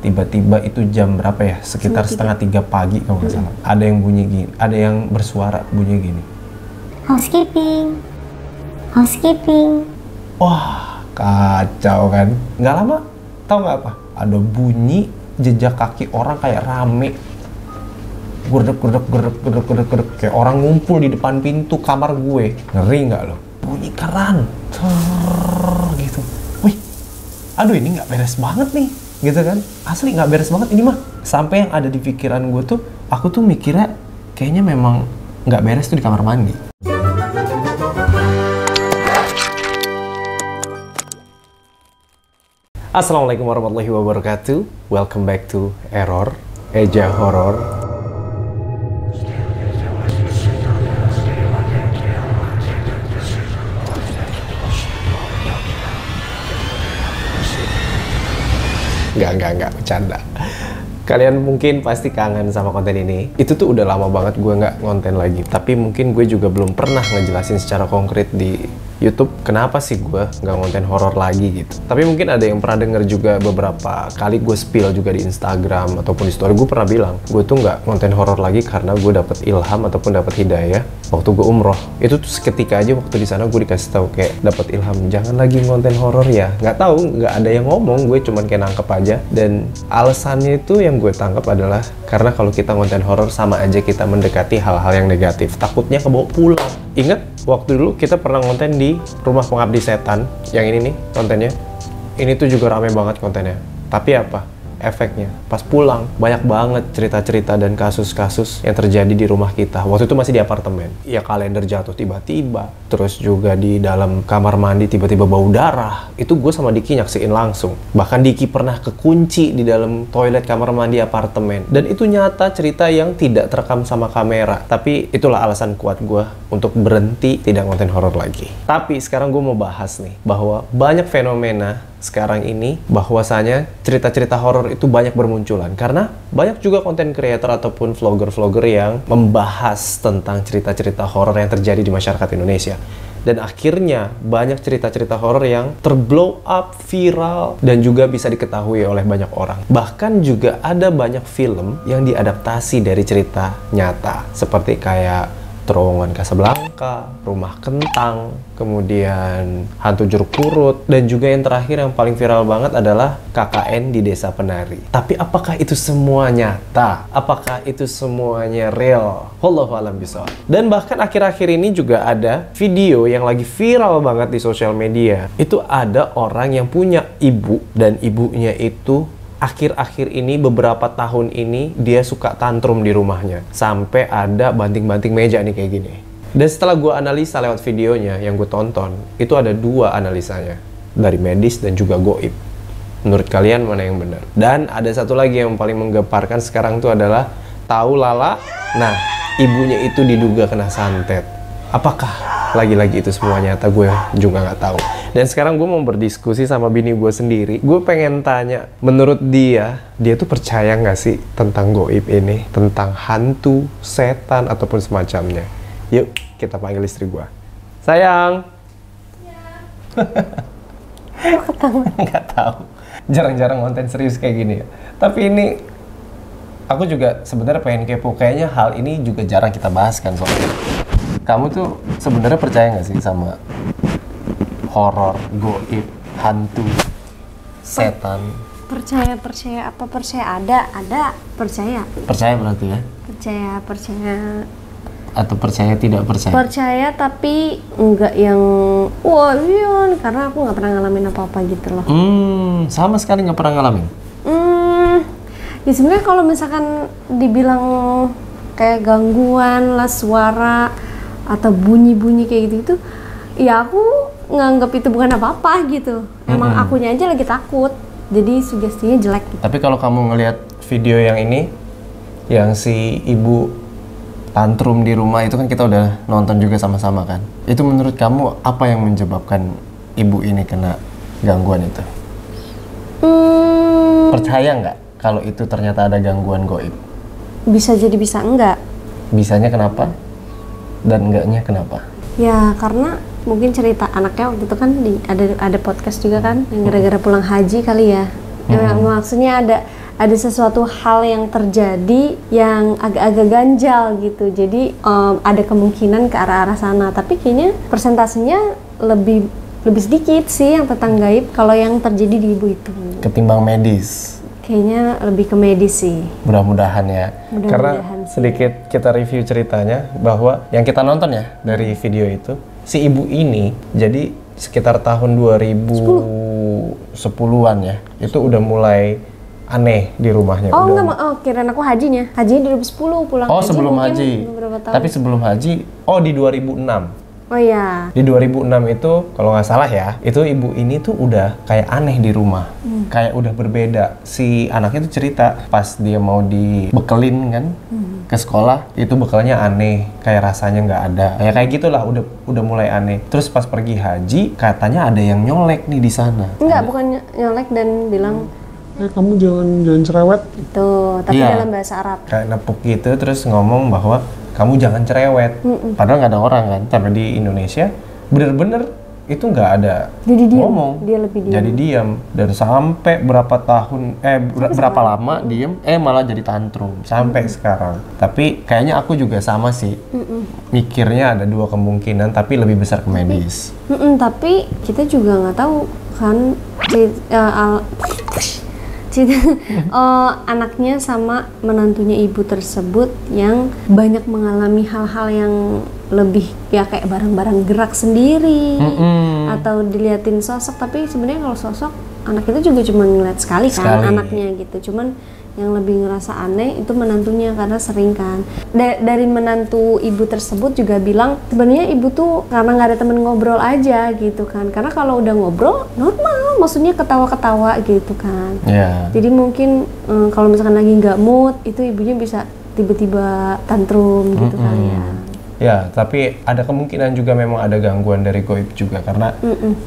tiba-tiba itu jam berapa ya? Sekitar setengah 3 pagi kalau nggak salah. Ada yang bunyi gini, ada yang bersuara bunyi gini. Housekeeping. Housekeeping. Wah, kacau kan? Nggak lama, tahu nggak apa? Ada bunyi jejak kaki orang kayak rame. Gerdek, kayak orang ngumpul di depan pintu kamar gue. Ngeri nggak lo? Bunyi keran. Gitu. Wih, aduh ini nggak beres banget nih. Gitu kan, asli nggak beres banget ini mah. Sampai yang ada di pikiran gue tuh, aku tuh mikirnya kayaknya memang nggak beres tuh di kamar mandi. Assalamualaikum warahmatullahi wabarakatuh. Welcome back to Error, Eja Horror. Enggak, bercanda. Kalian mungkin pasti kangen sama konten ini. Itu tuh udah lama banget gue nggak ngonten lagi. Tapi mungkin gue juga belum pernah ngejelasin secara konkret di YouTube kenapa sih gue nggak ngonten horor lagi gitu. Tapi mungkin ada yang pernah denger juga beberapa kali gue spill juga di Instagram ataupun di story. Gue pernah bilang gue tuh nggak ngonten horor lagi karena gue dapet ilham ataupun dapet hidayah waktu gue umroh. Itu tuh seketika aja waktu di sana gue dikasih tahu kayak dapet ilham jangan lagi ngonten horor ya. Nggak tahu, nggak ada yang ngomong, gue cuman kayak nangkep aja. Dan alasannya itu yang gue tangkap adalah karena kalau kita ngonten horor sama aja kita mendekati hal-hal yang negatif. Takutnya kebawa pulang. Ingat waktu dulu kita pernah ngonten di Rumah Pengabdi Setan. Yang ini nih kontennya. Ini tuh juga rame banget kontennya. Tapi apa? Efeknya pas pulang banyak banget cerita-cerita dan kasus-kasus yang terjadi di rumah kita. Waktu itu masih di apartemen. Ya kalender jatuh tiba-tiba. Terus juga di dalam kamar mandi tiba-tiba bau darah. Itu gue sama Diki nyaksiin langsung. Bahkan Diki pernah kekunci di dalam toilet kamar mandi apartemen. Dan itu nyata cerita yang tidak terekam sama kamera. Tapi itulah alasan kuat gue untuk berhenti tidak ngonten horor lagi. Tapi sekarang gue mau bahas nih bahwa banyak fenomena sekarang ini bahwasanya cerita-cerita horor itu banyak bermunculan karena banyak juga konten creator ataupun vlogger-vlogger yang membahas tentang cerita-cerita horor yang terjadi di masyarakat Indonesia. Dan akhirnya banyak cerita-cerita horor yang terblow up, viral, dan juga bisa diketahui oleh banyak orang. Bahkan juga ada banyak film yang diadaptasi dari cerita nyata seperti kayak Terowongan Casablanca, Rumah Kentang, kemudian Hantu Jeruk Purut, dan juga yang terakhir yang paling viral banget adalah KKN di Desa Penari. Tapi apakah itu semua nyata? Apakah itu semuanya real? Wallahu a'lam bishawab. Dan bahkan akhir-akhir ini juga ada video yang lagi viral banget di sosial media. Itu ada orang yang punya ibu, dan ibunya itu akhir-akhir ini, beberapa tahun ini, dia suka tantrum di rumahnya. Sampai ada banting-banting meja nih kayak gini. Dan setelah gue analisa lewat videonya yang gue tonton, itu ada dua analisanya. Dari medis dan juga goib. Menurut kalian mana yang benar? Dan ada satu lagi yang paling menggemparkan sekarang itu adalah tahu Lala. Nah, ibunya itu diduga kena santet. Apakah lagi-lagi itu semua nyata? Gue juga nggak tahu. Dan sekarang gue mau berdiskusi sama bini gue sendiri. Gue pengen tanya, menurut dia tuh percaya nggak sih tentang goib ini? Tentang hantu, setan, ataupun semacamnya. Yuk, kita panggil istri gue. Sayang! Ya. Nggak tahu. Jarang-jarang konten serius kayak gini ya. Tapi ini, aku juga sebenarnya pengen kepo. Kayaknya hal ini juga jarang kita bahas kan soalnya. Kamu tuh sebenarnya percaya nggak sih sama horor, goib, hantu, setan? Percaya apa percaya ada percaya. Percaya berarti ya? Percaya. Atau percaya tidak percaya? Percaya tapi enggak yang wah iya, karena aku nggak pernah ngalamin apa-apa gitu loh. Sama sekali nggak pernah ngalamin? Ya sebenarnya kalau misalkan dibilang kayak gangguan lah, suara atau bunyi-bunyi kayak gitu, ya aku nganggap itu bukan apa-apa gitu. Emang akunya aja lagi takut, jadi sugestinya jelek gitu. Tapi kalau kamu ngelihat video yang ini, yang si ibu tantrum di rumah itu kan kita udah nonton juga sama-sama kan. Itu menurut kamu apa yang menyebabkan ibu ini kena gangguan itu? Percaya nggak kalau itu ternyata ada gangguan goib? Bisa jadi bisa enggak. Bisanya kenapa? Dan enggaknya kenapa? Ya karena mungkin cerita anaknya waktu itu kan ada podcast juga kan yang gara-gara pulang haji kali ya. Maksudnya ada sesuatu hal yang terjadi yang agak-agak ganjal gitu. Jadi ada kemungkinan ke arah-arah sana. Tapi kayaknya persentasenya lebih sedikit sih yang tentang gaib kalau yang terjadi di ibu itu. Ketimbang medis. Kayaknya lebih ke medis sih. Mudah-mudahan ya. Karena sih. sedikit kita review ceritanya bahwa yang kita nonton ya dari video itu, si ibu ini jadi sekitar tahun 2010-an ya, itu udah mulai aneh di rumahnya. Oh enggak, kirain aku hajinya. Hajinya 2010 pulang Oh haji sebelum mungkin haji. beberapa tahun. Tapi sebelum haji, di 2006. Oh iya. Di 2006 itu kalau nggak salah ya, itu ibu ini tuh udah kayak aneh di rumah, kayak udah berbeda. Si anaknya tuh cerita pas dia mau dibekelin kan ke sekolah, itu bekalnya aneh, kayak rasanya nggak ada, kayak gitulah, udah mulai aneh. Terus pas pergi haji, katanya ada yang nyolek nih di sana. Enggak, bukan nyolek dan bilang kamu jangan cerewet. itu, tapi dalam bahasa Arab. Kayak nepuk gitu, terus ngomong bahwa kamu jangan cerewet. Padahal nggak ada orang kan. Tapi di Indonesia bener-bener itu nggak ada Jadi diam. ngomong. Dia lebih diam. Jadi diam. Dan sampai berapa tahun, berapa lama diem, malah jadi tantrum. Sampai sekarang. Tapi kayaknya aku juga sama sih. Mikirnya ada dua kemungkinan, tapi lebih besar ke medis. Tapi kita juga nggak tahu kan anaknya sama menantunya ibu tersebut yang banyak mengalami hal-hal yang lebih ya kayak barang-barang gerak sendiri atau diliatin sosok, tapi sebenarnya kalau sosok anak itu juga cuma ngeliat sekali kan anaknya gitu, cuman yang lebih ngerasa aneh itu menantunya karena sering kan dari menantu ibu tersebut juga bilang sebenarnya ibu tuh karena nggak ada temen ngobrol aja gitu kan, karena kalau udah ngobrol normal, maksudnya ketawa-ketawa gitu kan. Jadi mungkin kalau misalkan lagi nggak mood itu ibunya bisa tiba-tiba tantrum gitu kali ya. Ya, tapi ada kemungkinan juga memang ada gangguan dari goib juga karena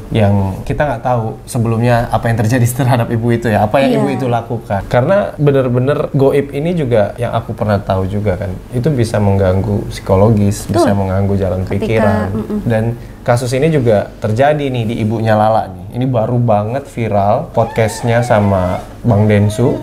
yang kita nggak tahu sebelumnya apa yang terjadi terhadap ibu itu ya, apa yang ibu itu lakukan. Karena bener-bener goib ini juga yang aku pernah tahu juga kan, itu bisa mengganggu psikologis, bisa mengganggu jalan pikiran. Dan kasus ini juga terjadi nih di ibunya Lala nih. Ini baru banget viral podcastnya sama Bang Densu.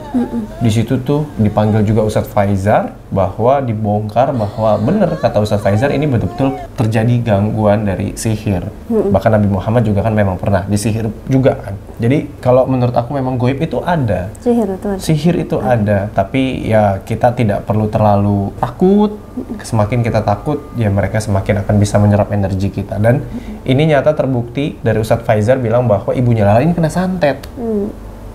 Di situ tuh dipanggil juga Ustadz Faizar bahwa dibongkar bahwa bener kata Ustadz Faizar ini betul-betul terjadi gangguan dari sihir. Bahkan Nabi Muhammad juga kan memang pernah disihir juga kan. Jadi kalau menurut aku memang goib itu ada. Sihir itu ada. Tapi ya kita tidak perlu terlalu takut. Semakin kita takut, ya mereka semakin akan bisa menyerap energi kita. Dan ini nyata terbukti dari Ustadz Faizar bilang bahwa ibunya Lala ini kena santet.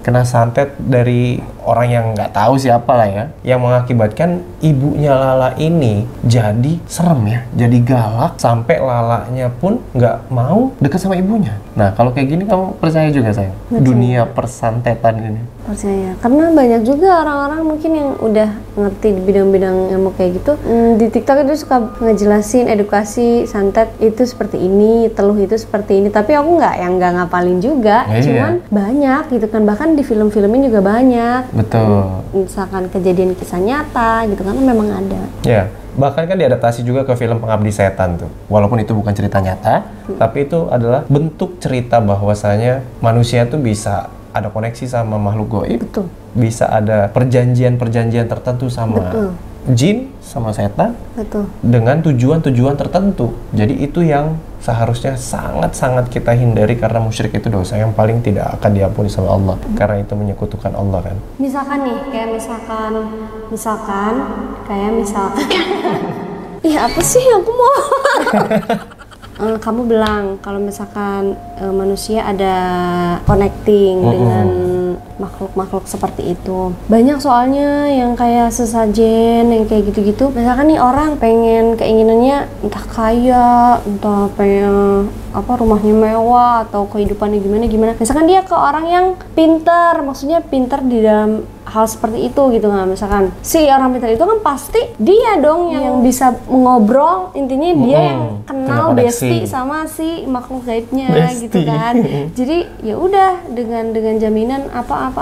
Kena santet dari orang yang nggak tahu siapa lah ya, yang mengakibatkan ibunya Lala ini jadi serem ya, jadi galak sampai Lalanya pun nggak mau dekat sama ibunya. Nah kalau kayak gini kamu percaya juga sayang? Dunia persantetan ini? Percaya, karena banyak juga orang-orang mungkin yang udah ngerti di bidang-bidang ilmu kayak gitu. Di TikTok itu suka ngejelasin edukasi santet itu seperti ini, teluh itu seperti ini. Tapi aku nggak ngapalin juga, cuman banyak gitu kan. Bahkan di film-filmin juga banyak. Betul. Misalkan kejadian kisah nyata gitu kan memang ada. Ya, bahkan kan diadaptasi juga ke film Pengabdi Setan tuh. Walaupun itu bukan cerita nyata, tapi itu adalah bentuk cerita bahwasanya manusia tuh bisa ada koneksi sama makhluk goib. Betul. Bisa ada perjanjian-perjanjian tertentu sama jin, sama setan. Betul. Dengan tujuan-tujuan tertentu. Jadi itu yang seharusnya sangat-sangat kita hindari karena musyrik itu dosa yang paling tidak akan diampuni sama Allah. Karena itu menyekutukan Allah kan. Misalkan nih, kayak misalkan ih apa sih aku mau kamu bilang kalau misalkan manusia ada connecting dengan makhluk-makhluk seperti itu. Banyak soalnya yang kayak sesajen, yang kayak gitu-gitu. Misalkan nih orang pengen keinginannya entah kaya, entah pengen rumahnya mewah atau kehidupannya gimana. Misalkan dia ke orang yang pintar, maksudnya pintar di dalam hal seperti itu gitu nggak, misalkan si orang pintar itu kan pasti dia dong yang bisa ngobrol, intinya dia yang kenal besti sama si makhluk gaibnya gitu kan. Jadi ya udah dengan jaminan apa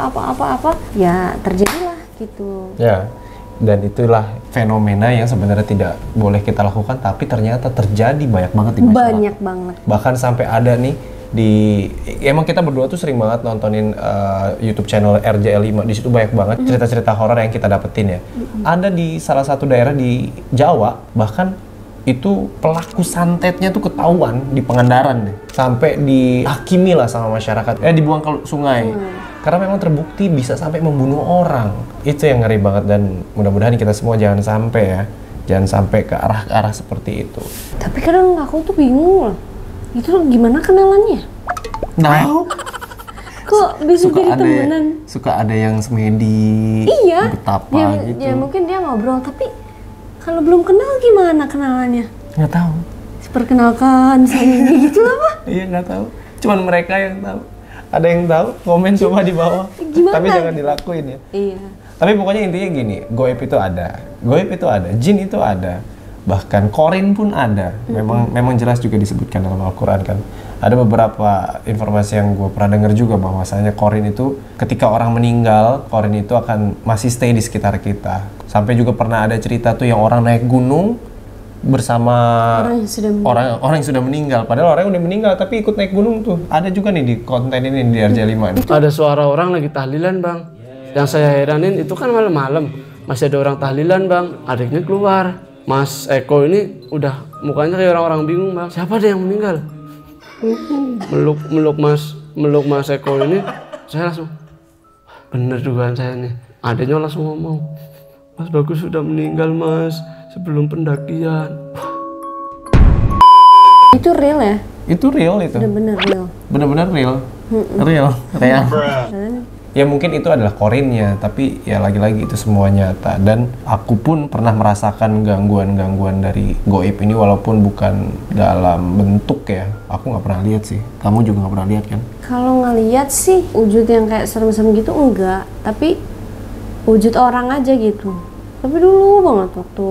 ya terjadilah gitu. Ya. Dan itulah fenomena yang sebenarnya tidak boleh kita lakukan, tapi ternyata terjadi banyak banget di masyarakat. Banyak banget. Bahkan sampai ada nih emang kita berdua tuh sering banget nontonin YouTube channel RJL5. Di situ banyak banget cerita-cerita horor yang kita dapetin ya. Ada di salah satu daerah di Jawa, bahkan itu pelaku santetnya tuh ketahuan di Pangandaran deh. Sampai dihakimi lah sama masyarakat. Dibuang ke sungai. Karena memang terbukti bisa sampai membunuh orang. Itu yang ngeri banget dan mudah-mudahan kita semua jangan sampai ya. Jangan sampai ke arah seperti itu. Tapi kadang aku tuh bingung loh. Itu gimana kenalannya? Nah, kok bisa jadi temenan? Suka ada yang semedi. Iya. Betapa gitu. Ya mungkin dia ngobrol, tapi kalau belum kenal gimana kenalannya? Nggak tahu. Perkenalkan saya ini gitu apa? Iya nggak tahu. Cuman mereka yang tahu. Ada yang tahu? Komen coba di bawah. Gimana? Tapi jangan dilakuin ya. Iya. Tapi pokoknya intinya gini, goib itu ada, jin itu ada, bahkan korin pun ada. Memang jelas juga disebutkan dalam Al-Quran kan. Ada beberapa informasi yang gue pernah dengar juga bahwasanya korin itu ketika orang meninggal, korin itu akan masih stay di sekitar kita. Sampai juga pernah ada cerita tuh yang orang naik gunung bersama orang yang sudah meninggal. Padahal orang yang udah meninggal tapi ikut naik gunung tuh. Ada juga nih di konten ini di RJ5. Ada suara orang lagi tahlilan bang. Yang saya heranin itu kan malam-malam masih ada orang tahlilan bang. Adiknya keluar. Mas Eko ini udah mukanya kayak orang-orang bingung bang. Siapa dia yang meninggal? Meluk Mas Eko ini. Saya langsung bener dugaan saya nih. Adiknya langsung ngomong, Mas Bagus sudah meninggal mas sebelum pendakian. Itu real ya? Itu real itu. Bener-bener real. Bener-bener real. Real. Ya mungkin itu adalah korinnya, tapi ya lagi-lagi itu semua nyata. Dan aku pun pernah merasakan gangguan-gangguan dari goib ini walaupun bukan dalam bentuk ya. Aku nggak pernah lihat sih. Kamu juga nggak pernah lihat kan? Kalau ngeliat sih wujud yang kayak serem-serem gitu enggak, tapi wujud orang aja gitu. Tapi dulu banget waktu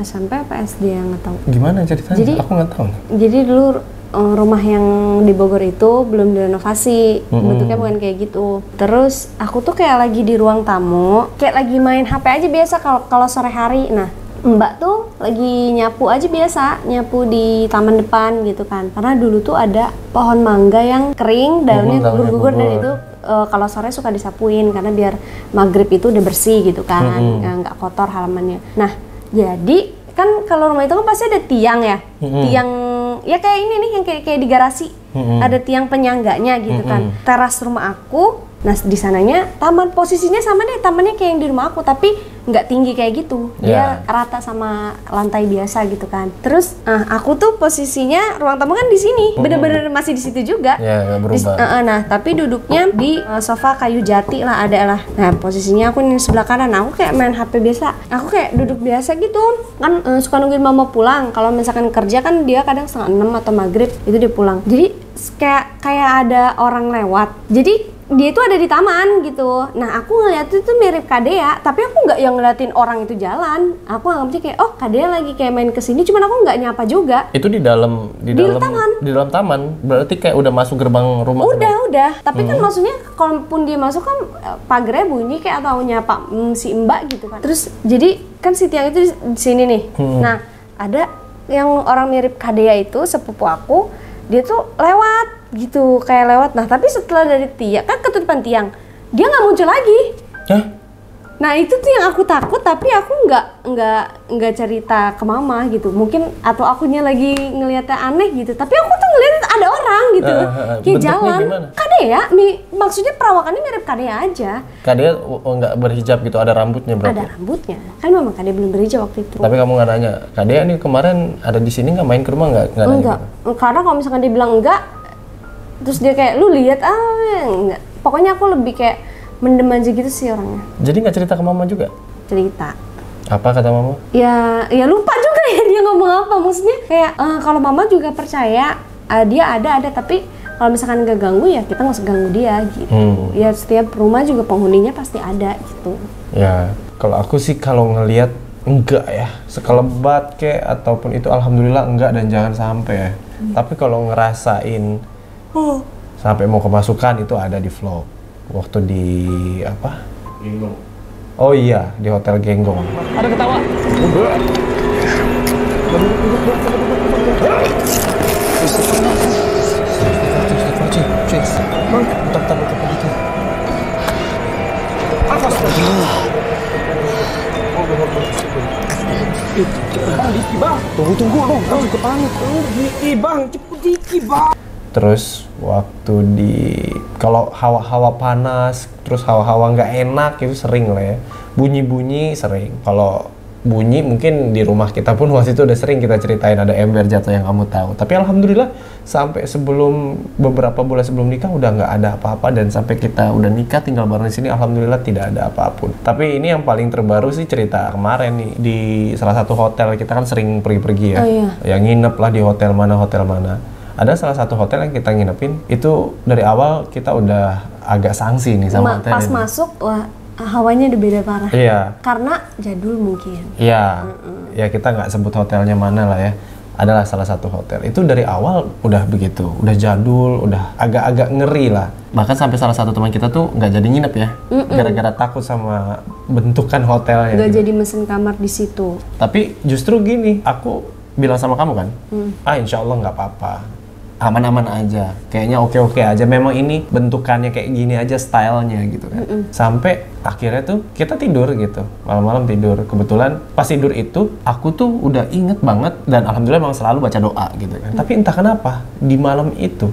SMP apa SD yang nggak tahu. Gimana ceritanya? Jadi, aku nggak tahu. Jadi dulu rumah yang di Bogor itu belum direnovasi, bentuknya bukan kayak gitu. Terus aku tuh kayak lagi di ruang tamu, kayak lagi main HP aja biasa kalau sore hari. Nah, Mbak tuh lagi nyapu aja biasa, nyapu di taman depan gitu kan. Karena dulu tuh ada pohon mangga yang kering, daunnya gugur-gugur dan itu kalau sore suka disapuin karena biar maghrib itu udah bersih gitu kan, nggak kotor halamannya. Nah, jadi kan kalau rumah itu kan pasti ada tiang ya, tiang ya kayak ini nih yang kayak di garasi, ada tiang penyangganya gitu kan. Teras rumah aku, nah di sananya taman, posisinya sama deh tamannya kayak yang di rumah aku, tapi nggak tinggi kayak gitu, dia rata sama lantai biasa gitu kan. Terus aku tuh posisinya ruang tamu kan di sini, bener-bener masih di situ juga. Ya, berubah. Nah tapi duduknya di sofa kayu jati lah, ada lah. Nah posisinya aku di sebelah kanan, aku kayak main HP biasa, aku kayak duduk biasa gitu kan, suka nungguin mama pulang. Kalau misalkan kerja kan dia kadang 5:30 atau maghrib itu dia pulang. Jadi kayak ada orang lewat. Jadi dia itu ada di taman gitu. Nah aku ngeliat itu mirip Kadea, tapi aku nggak yang ngeliatin orang itu jalan. Aku anggapnya kayak Kadea lagi kayak main kesini, cuman aku nggak nyapa juga. Itu di dalam taman. Di dalam taman. Berarti kayak udah masuk gerbang rumah. Udah. Tapi kan maksudnya kalaupun dia masuk kan pagarnya bunyi kayak atau nyapa si Mbak gitu kan. Terus jadi kan si tiang itu di sini nih. Nah ada yang orang mirip Kadea itu sepupu aku, dia tuh lewat gitu, kayak lewat. Nah tapi setelah dari tiang kan ketutupan tiang, dia nggak muncul lagi. Nah itu tuh yang aku takut, tapi aku nggak cerita ke mama gitu. Mungkin atau akunya lagi ngeliatnya aneh gitu, tapi aku tuh ngeliat ada orang gitu, kayak jalan. Kadea, maksudnya perawakannya mirip Kadea aja. Kadea nggak berhijab gitu, ada rambutnya berarti? Ada rambutnya, kan memang Kadea belum berhijab waktu itu. Tapi kamu nggak nanya, Kadea nih kemarin ada di sini nggak, main ke rumah nggak? Enggak, karena kalau misalkan dia bilang enggak, terus dia kayak lu lihat enggak. Pokoknya aku lebih kayak mendem aja gitu sih orangnya. Jadi nggak cerita ke mama juga? Cerita. Apa kata mama? Ya lupa juga ya dia ngomong apa. Maksudnya kayak kalau mama juga percaya dia ada, tapi kalau misalkan nggak ganggu ya kita nggak usah ganggu dia gitu. Ya setiap rumah juga penghuninya pasti ada gitu. Ya kalau aku sih kalau ngelihat enggak ya, sekelebat kayak ataupun itu alhamdulillah enggak dan jangan sampai ya. Tapi kalau ngerasain sampai mau kemasukan itu ada di vlog. Waktu di apa? Genggong. Oh iya, di Hotel Genggong. Ada ketawa. Fix. Bang, bentar dikit. Astagfirullah. Bang, dikit bang. Tunggu dong. Bang, ke panik. Dikit bang, cepet dikit bang. Terus waktu kalau hawa-hawa panas, terus hawa-hawa nggak enak itu sering lah ya. Bunyi-bunyi sering. Kalau bunyi mungkin di rumah kita pun waktu itu udah sering kita ceritain ada ember jatuh yang kamu tahu. Tapi alhamdulillah sampai beberapa bulan sebelum nikah udah nggak ada apa-apa, dan sampai kita udah nikah tinggal bareng di sini alhamdulillah tidak ada apapun. Tapi ini yang paling terbaru sih cerita kemarin nih di salah satu hotel, kita kan sering pergi-pergi ya. Oh, iya. Yang nginep lah di hotel mana. Ada salah satu hotel yang kita nginepin itu dari awal kita udah agak sanksi nih sama hotel pas ini. masuk wah hawanya udah beda parah. Iya. Karena jadul mungkin. Iya, ya kita nggak sebut hotelnya mana lah ya. Adalah salah satu hotel. Itu dari awal udah begitu, udah jadul, udah agak-agak ngeri lah. Bahkan sampai salah satu teman kita tuh nggak jadi nginep ya, gara-gara takut sama bentukan hotelnya. Nggak gitu. jadi mesen kamar di situ. Tapi justru gini, aku bilang sama kamu kan, insya Allah nggak apa-apa. Aman-aman aja, kayaknya oke-oke aja. Memang ini bentukannya kayak gini aja, stylenya gitu kan. Sampai akhirnya tuh kita tidur gitu, malam-malam tidur. Kebetulan pas tidur itu aku tuh udah inget banget, dan alhamdulillah memang selalu baca doa gitu kan. Tapi entah kenapa di malam itu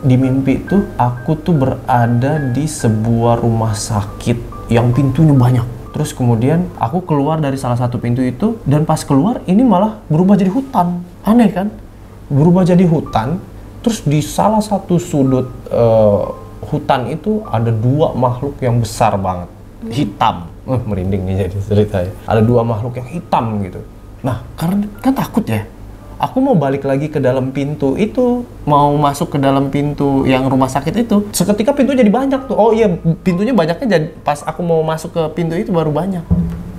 di mimpi tuh aku tuh berada di sebuah rumah sakit yang pintunya banyak. Terus kemudian aku keluar dari salah satu pintu itu, dan pas keluar ini malah berubah jadi hutan. Aneh kan? Berubah jadi hutan, terus di salah satu sudut hutan itu ada dua makhluk yang besar banget, hitam. Merinding nih jadi ceritanya. Ada dua makhluk yang hitam gitu. Nah, karena kan takut ya. Aku mau balik lagi ke dalam pintu itu, mau masuk ke dalam pintu yang rumah sakit itu. Seketika pintu jadi banyak tuh. Oh iya, pintunya banyaknya jadi pas aku mau masuk ke pintu itu baru banyak.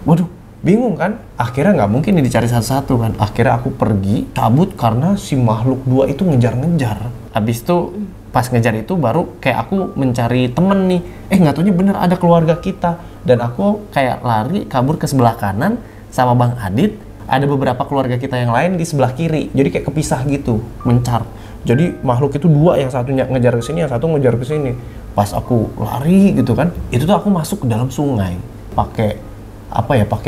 Waduh, bingung kan? Akhirnya nggak mungkin dicari satu-satu kan. Akhirnya aku pergi, cabut karena si makhluk dua itu ngejar-ngejar. Habis itu pas ngejar itu baru kayak aku mencari temen nih. Nggak taunya bener ada keluarga kita. Dan aku kayak lari kabur ke sebelah kanan sama Bang Adit. Ada beberapa keluarga kita yang lain di sebelah kiri. Jadi kayak kepisah gitu, mencar. Jadi makhluk itu dua, yang satu ngejar ke sini, yang satu ngejar ke sini. Pas aku lari gitu kan, itu tuh aku masuk ke dalam sungai. Pakai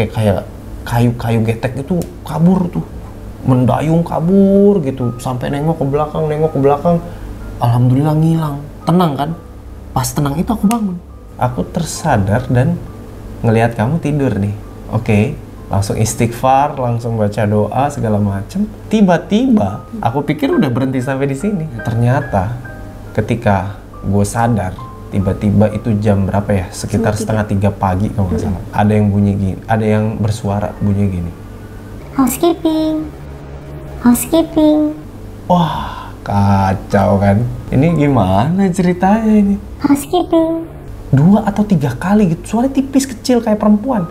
kayak kayu-kayu getek itu, kabur tuh, mendayung kabur gitu, sampai nengok ke belakang, alhamdulillah ngilang, tenang kan. Pas tenang itu aku bangun, aku tersadar dan ngelihat kamu tidur nih. Oke, langsung istighfar, langsung baca doa segala macem. Tiba-tiba aku pikir udah berhenti sampai di sini. Ternyata ketika gue sadar, tiba-tiba itu jam berapa ya? Sekitar 2:30 pagi kalau nggak salah. Ada yang bunyi gini, ada yang bersuara bunyi gini. Housekeeping. Wah, kacau kan? Ini gimana ceritanya ini? Housekeeping. 2 atau 3 kali gitu, suara tipis kecil kayak perempuan.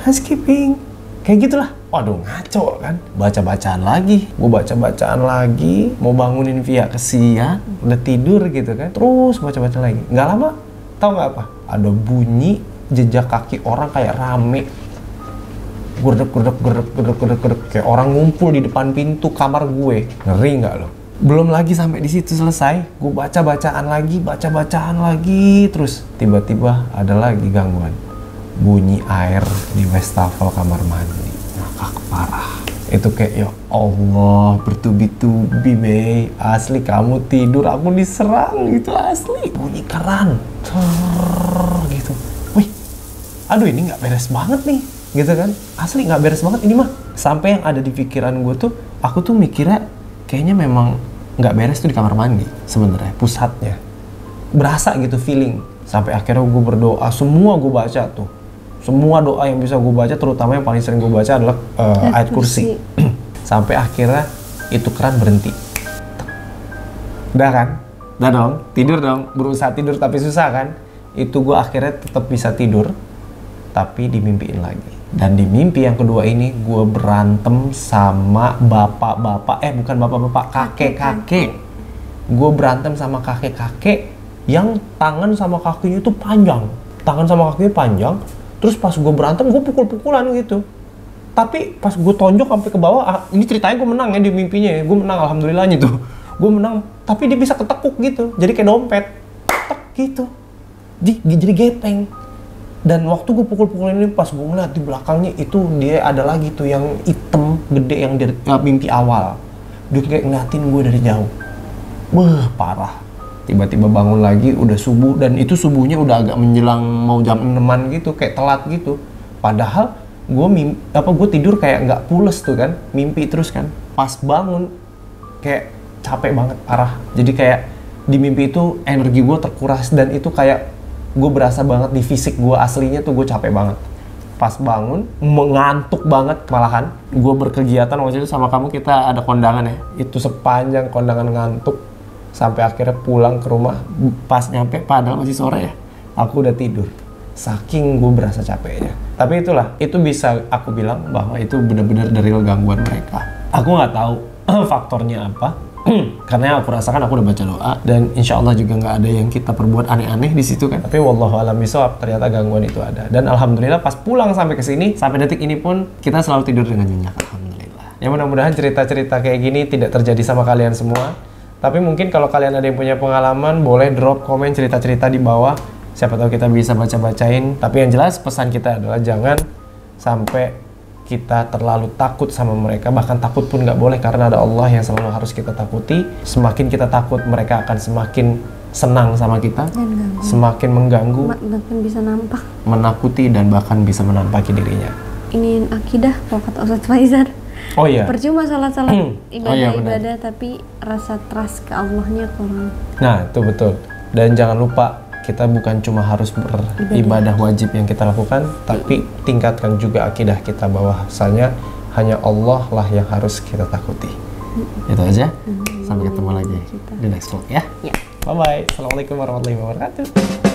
Housekeeping. Kayak gitulah. Waduh, ngaco kan? Baca-bacaan lagi. Gue baca-bacaan lagi. Mau bangunin Via kesian. Udah tidur gitu kan. Terus baca-baca lagi. Nggak lama, tau nggak apa? Ada bunyi jejak kaki orang kayak rame. Gerdek. Kayak orang ngumpul di depan pintu kamar gue. Ngeri nggak lo? Belum lagi sampai di situ selesai. Gue baca-bacaan lagi. Terus tiba-tiba ada lagi gangguan. Bunyi air di wastafel kamar mandi. Ngakak parah. Itu kayak ya Allah, bertubi-tubi Mei. Asli kamu tidur, aku diserang gitu asli. Bunyi keran. Gitu. Wih, aduh ini nggak beres banget nih. Gitu kan. Asli nggak beres banget ini mah. Sampai yang ada di pikiran gue tuh, aku tuh mikirnya kayaknya memang nggak beres tuh di kamar mandi sebenarnya, pusatnya. Berasa gitu feeling. Sampai akhirnya gue berdoa, semua gue baca tuh. Semua doa yang bisa gue baca, terutama yang paling sering gue baca adalah ayat kursi. Sampai akhirnya itu keran berhenti. Udah kan? Udah dong, tidur dong. Berusaha tidur tapi susah kan? Itu gue akhirnya tetap bisa tidur, tapi dimimpiin lagi. Dan di mimpi yang kedua ini gue berantem sama bukan bapak-bapak, kakek-kakek. Gue berantem sama kakek-kakek yang tangan sama kakinya itu panjang. Terus pas gue berantem, gue pukul-pukulan gitu. Tapi pas gue tonjok sampai ke bawah, ini ceritanya gue menang ya di mimpinya ya. Gue menang alhamdulillahnya tuh. gue menang, tapi dia bisa ketekuk gitu, jadi kayak dompet, tek gitu, jadi gepeng. Dan waktu gue pukul-pukulin ini, pas gue ngeliat di belakangnya itu dia ada lagi tuh yang hitam gede yang dari mimpi awal. Dia kayak ngeliatin gue dari jauh. Wah, parah. Tiba-tiba bangun lagi, udah subuh, dan itu subuhnya udah agak menjelang mau jam 6-an gitu, kayak telat gitu. Padahal gue tidur kayak nggak pules tuh kan, mimpi terus kan. Pas bangun kayak capek banget, parah. Jadi kayak di mimpi itu energi gue terkuras, dan itu kayak gue berasa banget di fisik gue aslinya tuh gue capek banget. Pas bangun, mengantuk banget malahan. Gue berkegiatan waktu itu sama kamu, kita ada kondangan ya. Itu sepanjang kondangan ngantuk. Sampai akhirnya pulang ke rumah, pas nyampe padahal masih sore ya. Aku udah tidur. Saking gue berasa capeknya. Tapi itulah, itu bisa aku bilang bahwa itu benar-benar dari gangguan mereka. Aku nggak tahu faktornya apa. Karena aku rasakan aku udah baca doa, dan insya Allah juga nggak ada yang kita perbuat aneh-aneh di situ kan. Tapi wallahu a'lam bishawab, ternyata gangguan itu ada. Dan alhamdulillah pas pulang sampai ke sini, sampai detik ini pun kita selalu tidur dengan nyenyak, alhamdulillah. Ya mudah-mudahan cerita-cerita kayak gini tidak terjadi sama kalian semua. Tapi mungkin kalau kalian ada yang punya pengalaman, boleh drop komen cerita-cerita di bawah. Siapa tahu kita bisa baca-bacain. Tapi yang jelas pesan kita adalah jangan sampai kita terlalu takut sama mereka, bahkan takut pun nggak boleh, karena ada Allah yang selalu harus kita takuti. Semakin kita takut, mereka akan semakin senang sama kita, semakin mengganggu, makin bisa nampak, menakuti, dan bahkan bisa menampaki dirinya. Ini akidah kalau kata Ustadz Faizar. Oh iya. Percuma salat-salat benar. ibadah-ibadah, tapi rasa trust ke Allahnya kurang. Nah, itu betul. Dan jangan lupa, kita bukan cuma harus beribadah wajib yang kita lakukan, tapi tingkatkan juga akidah kita bahwasanya hanya Allah lah yang harus kita takuti. Itu aja. Sampai ketemu lagi di next vlog ya. Bye bye. Assalamualaikum warahmatullahi wabarakatuh.